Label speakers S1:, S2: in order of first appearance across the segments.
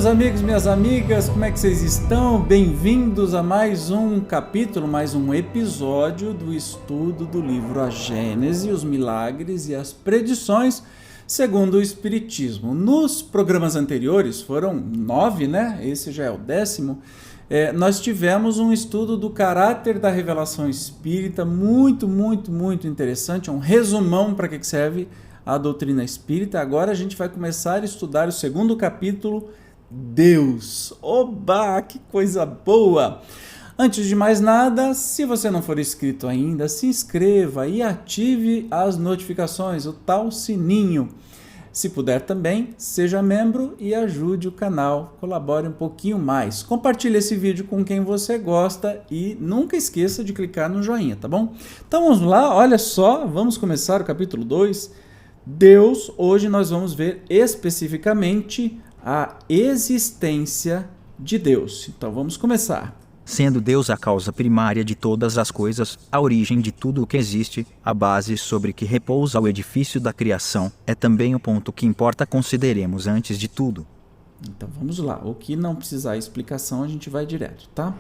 S1: meus amigos, minhas amigas, como é que vocês estão? Bem-vindos a mais um capítulo, mais um episódio do estudo do livro A Gênese, os milagres e as predições segundo o Espiritismo. Nos programas anteriores, foram 9, né? Esse já é o 10º. Nós tivemos um estudo do caráter da revelação espírita, muito interessante, um resumão para que serve a doutrina espírita. Agora a gente vai começar a estudar o segundo capítulo, Deus. Oba, que coisa boa! Antes de mais nada, se você não for inscrito ainda, se inscreva e ative as notificações, o tal sininho. Se puder também, seja membro e ajude o canal, colabore um pouquinho mais. Compartilhe esse vídeo com quem você gosta e nunca esqueça de clicar no joinha, tá bom? Então vamos lá, olha só, vamos começar o capítulo 2. Deus, hoje nós vamos ver especificamente a existência de Deus. Então vamos começar.
S2: Sendo Deus a causa primária de todas as coisas, a origem de tudo o que existe, a base sobre que repousa o edifício da criação, é também o ponto que importa consideremos antes de tudo.
S1: Então vamos lá, o que não precisar explicação a gente vai direto, tá?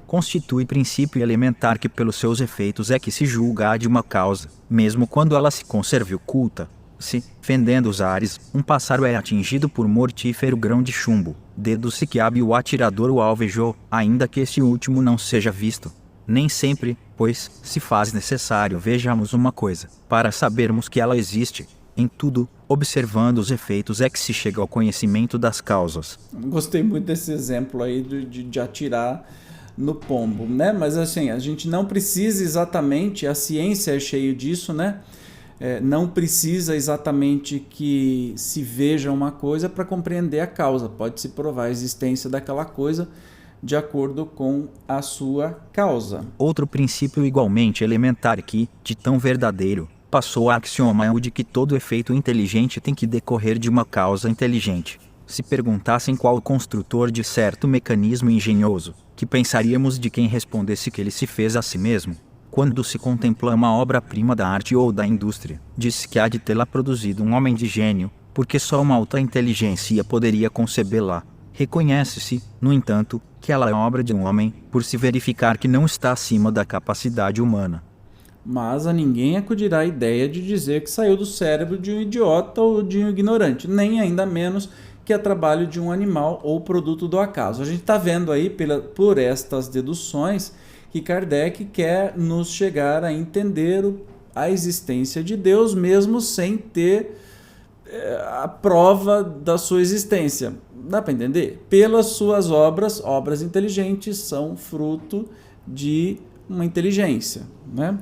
S2: Constitui princípio elementar que pelos seus efeitos é que se julga de uma causa, mesmo quando ela se conserve oculta. Se, fendendo os ares, um pássaro é atingido por mortífero grão de chumbo, deduz-se que hábil o atirador o alvejou, ainda que este último não seja visto. Nem sempre, pois, se faz necessário vejamos uma coisa, para sabermos que ela existe. Em tudo, observando os efeitos é que se chega ao conhecimento das causas.
S1: Gostei muito desse exemplo aí de atirar no pombo, né? Mas assim, a gente não precisa exatamente, a ciência é cheio disso, né? Não precisa exatamente que se veja uma coisa para compreender a causa. Pode-se provar a existência daquela coisa de acordo com a sua causa.
S2: Outro princípio igualmente elementar que, de tão verdadeiro, passou a axioma é o de que todo efeito inteligente tem que decorrer de uma causa inteligente. Se perguntassem qual o construtor de certo mecanismo engenhoso, que pensaríamos de quem respondesse que ele se fez a si mesmo? Quando se contempla uma obra-prima da arte ou da indústria, diz-se que há de tê-la produzido um homem de gênio, porque só uma alta inteligência poderia concebê-la. Reconhece-se, no entanto, que ela é obra de um homem, por se verificar que não está acima da capacidade humana.
S1: Mas a ninguém acudirá a ideia de dizer que saiu do cérebro de um idiota ou de um ignorante, nem ainda menos que é trabalho de um animal ou produto do acaso. A gente está vendo aí, por estas deduções, que Kardec quer nos chegar a entender a existência de Deus, mesmo sem ter a prova da sua existência. Dá para entender? Pelas suas obras inteligentes são fruto de uma inteligência, né?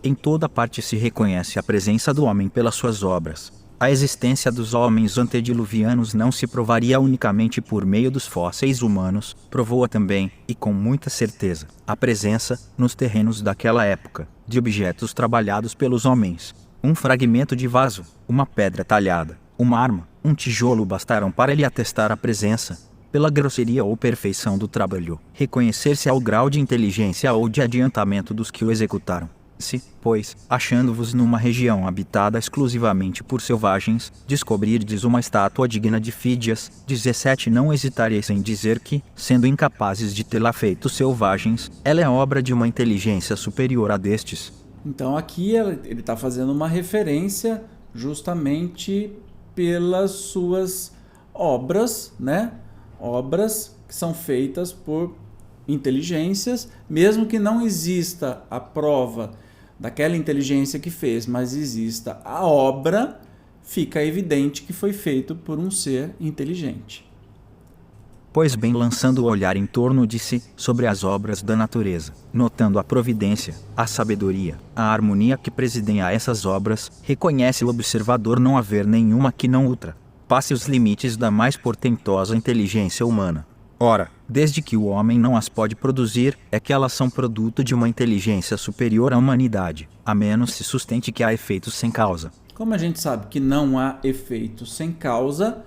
S2: Em toda parte se reconhece a presença do homem pelas suas obras. A existência dos homens antediluvianos não se provaria unicamente por meio dos fósseis humanos, provou-a também, e com muita certeza, a presença, nos terrenos daquela época, de objetos trabalhados pelos homens. Um fragmento de vaso, uma pedra talhada, uma arma, um tijolo bastaram para lhe atestar a presença. Pela grosseria ou perfeição do trabalho, reconhecer-se ao grau de inteligência ou de adiantamento dos que o executaram. Se, pois, achando-vos numa região habitada exclusivamente por selvagens, descobrirdes uma estátua digna de Fídias, 17 não hesitareis em dizer que, sendo incapazes de tê-la feito selvagens, ela é obra de uma inteligência superior a destes.
S1: Então aqui ele está fazendo uma referência justamente pelas suas obras, né? Obras que são feitas por inteligências, mesmo que não exista a prova daquela inteligência que fez, mas exista a obra, fica evidente que foi feito por um ser inteligente.
S2: Pois bem, lançando o olhar em torno de si, sobre as obras da natureza, notando a providência, a sabedoria, a harmonia que presidem a essas obras, reconhece o observador não haver nenhuma que não ultrapasse os limites da mais portentosa inteligência humana. Ora, desde que o homem não as pode produzir, é que elas são produto de uma inteligência superior à humanidade, a menos se sustente que há efeitos sem causa.
S1: Como a gente sabe que não há efeitos sem causa,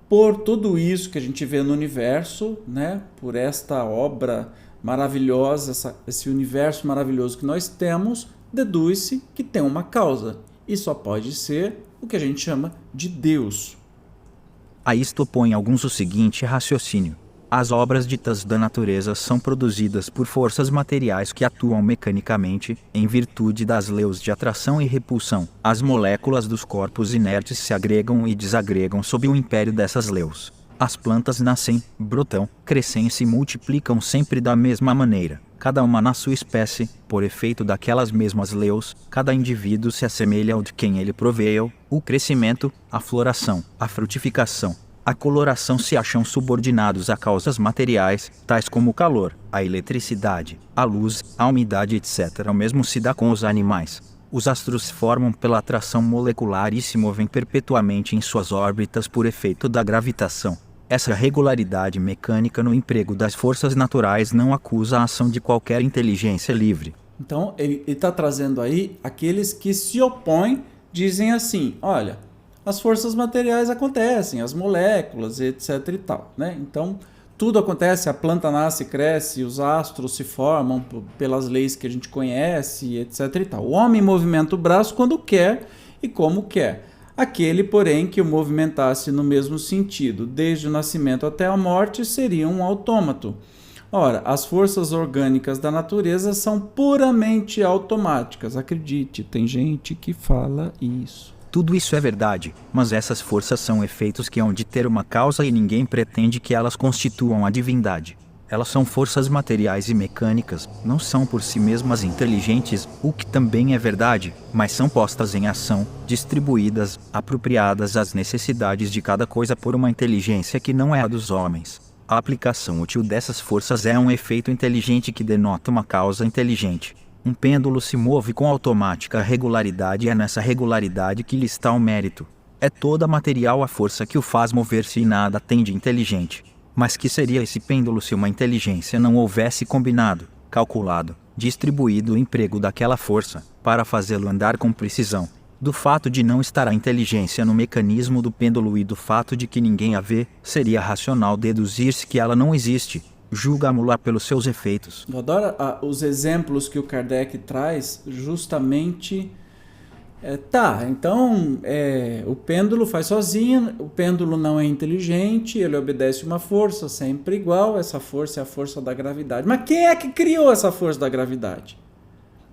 S1: por tudo isso que a gente vê no universo, né, por esta obra maravilhosa, esse universo maravilhoso que nós temos, deduz-se que tem uma causa. E só pode ser o que a gente chama de Deus.
S2: A isto opõe alguns o seguinte raciocínio: as obras ditas da natureza são produzidas por forças materiais que atuam mecanicamente, em virtude das leis de atração e repulsão. As moléculas dos corpos inertes se agregam e desagregam sob o império dessas leis. As plantas nascem, brotam, crescem e se multiplicam sempre da mesma maneira, cada uma na sua espécie, por efeito daquelas mesmas leis. Cada indivíduo se assemelha ao de quem ele proveio. O crescimento, a floração, a frutificação, a coloração se acham subordinados a causas materiais, tais como o calor, a eletricidade, a luz, a umidade, etc. O mesmo se dá com os animais. Os astros se formam pela atração molecular e se movem perpetuamente em suas órbitas por efeito da gravitação. Essa regularidade mecânica no emprego das forças naturais não acusa a ação de qualquer inteligência livre.
S1: Então, ele está trazendo aí aqueles que se opõem, dizem assim, olha, as forças materiais acontecem, as moléculas, etc e tal, né? Então, tudo acontece, a planta nasce, cresce, os astros se formam pelas leis que a gente conhece, etc e tal. O homem movimenta o braço quando quer e como quer. Aquele, porém, que o movimentasse no mesmo sentido, desde o nascimento até a morte, seria um autômato. Ora, as forças orgânicas da natureza são puramente automáticas. Acredite, tem gente que fala isso.
S2: Tudo isso é verdade, mas essas forças são efeitos que hão de ter uma causa e ninguém pretende que elas constituam a divindade. Elas são forças materiais e mecânicas, não são por si mesmas inteligentes, o que também é verdade, mas são postas em ação, distribuídas, apropriadas às necessidades de cada coisa por uma inteligência que não é a dos homens. A aplicação útil dessas forças é um efeito inteligente que denota uma causa inteligente. Um pêndulo se move com automática regularidade e é nessa regularidade que lhe está o mérito. É toda material a força que o faz mover-se e nada tem de inteligente. Mas que seria esse pêndulo se uma inteligência não houvesse combinado, calculado, distribuído o emprego daquela força, para fazê-lo andar com precisão? Do fato de não estar a inteligência no mecanismo do pêndulo e do fato de que ninguém a vê, seria racional deduzir-se que ela não existe. Julgamo-la pelos seus efeitos.
S1: Eu adoro os exemplos que o Kardec traz, justamente... Então o pêndulo faz sozinho, o pêndulo não é inteligente, ele obedece uma força sempre igual, essa força é a força da gravidade. Mas quem é que criou essa força da gravidade?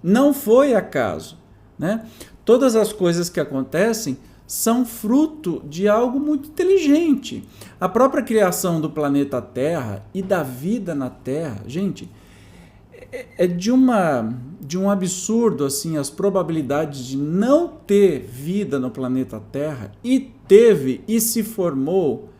S1: Não foi acaso, né? Todas as coisas que acontecem são fruto de algo muito inteligente. A própria criação do planeta Terra e da vida na Terra, gente, é de um absurdo assim, as probabilidades de não ter vida no planeta Terra, e teve e se formou,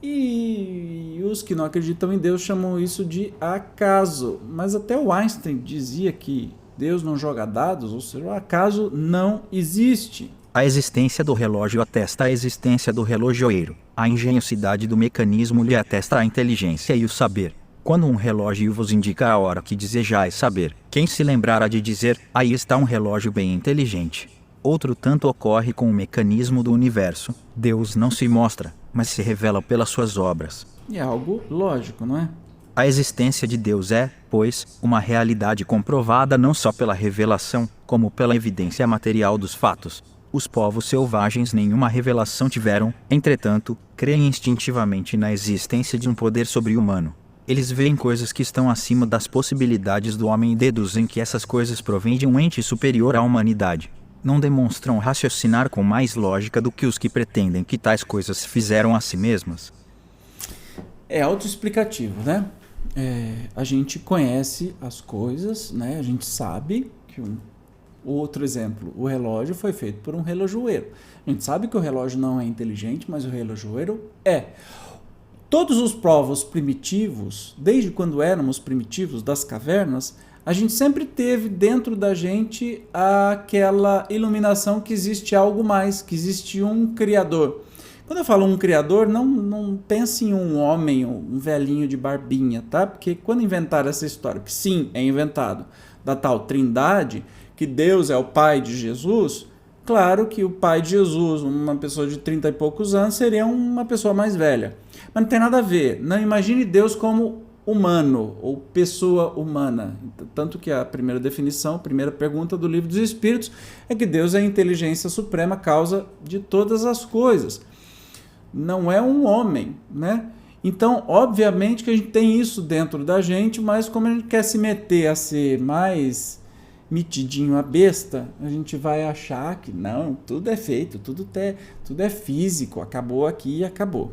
S1: e os que não acreditam em Deus chamam isso de acaso. Mas até o Einstein dizia que Deus não joga dados, ou seja, o acaso não existe.
S2: A existência do relógio atesta a existência do relojoeiro. A engenhosidade do mecanismo lhe atesta a inteligência e o saber. Quando um relógio vos indica a hora que desejais saber, quem se lembrará de dizer, aí está um relógio bem inteligente? Outro tanto ocorre com o mecanismo do universo. Deus não se mostra, mas se revela pelas suas obras.
S1: É algo lógico, não é?
S2: A existência de Deus é, pois, uma realidade comprovada não só pela revelação, como pela evidência material dos fatos. Os povos selvagens nenhuma revelação tiveram, entretanto, creem instintivamente na existência de um poder sobre-humano. Eles veem coisas que estão acima das possibilidades do homem e deduzem que essas coisas provêm de um ente superior à humanidade. Não demonstram raciocinar com mais lógica do que os que pretendem que tais coisas se fizeram a si mesmas.
S1: É autoexplicativo, né? A gente conhece as coisas, né? A gente sabe que outro exemplo, o relógio foi feito por um relojoeiro. A gente sabe que o relógio não é inteligente, mas o relojoeiro é. Todos os povos primitivos, desde quando éramos primitivos das cavernas, a gente sempre teve dentro da gente aquela iluminação que existe algo mais, que existe um criador. Quando eu falo um criador, não pense em um homem, um velhinho de barbinha, tá? Porque quando inventaram essa história, que sim, é inventado, da tal trindade, que Deus é o pai de Jesus, claro que o pai de Jesus, uma pessoa de 30 e poucos anos, seria uma pessoa mais velha. Mas não tem nada a ver. Não imagine Deus como humano ou pessoa humana. Tanto que a primeira definição, a primeira pergunta do Livro dos Espíritos é que Deus é a inteligência suprema, causa de todas as coisas. não é um homem, né? Então, obviamente que a gente tem isso dentro da gente, mas como a gente quer se meter a ser mais metidinho a besta, a gente vai achar que não, tudo é feito, tudo é físico, acabou aqui e acabou.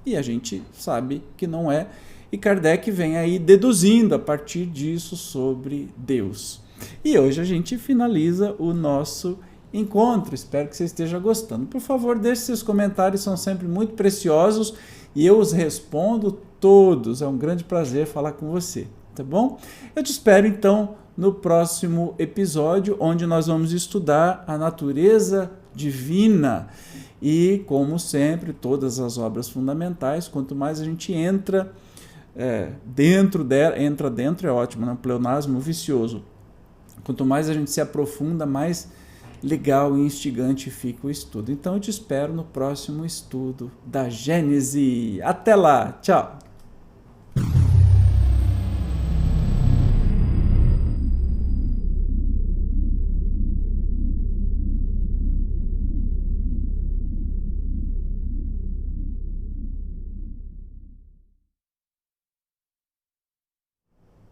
S1: E a gente sabe que não é. E Kardec vem aí deduzindo a partir disso sobre Deus. E hoje a gente finaliza o nosso encontro. Espero que você esteja gostando. Por favor, deixe seus comentários, são sempre muito preciosos e eu os respondo todos. É um grande prazer falar com você, tá bom? Eu te espero então no próximo episódio, onde nós vamos estudar a natureza divina e, como sempre, todas as obras fundamentais. Quanto mais a gente entra dentro dela, entra dentro é ótimo, né? Um pleonasmo vicioso. Quanto mais a gente se aprofunda, mais legal e instigante fica o estudo. Então eu te espero no próximo estudo da Gênese. Até lá, tchau!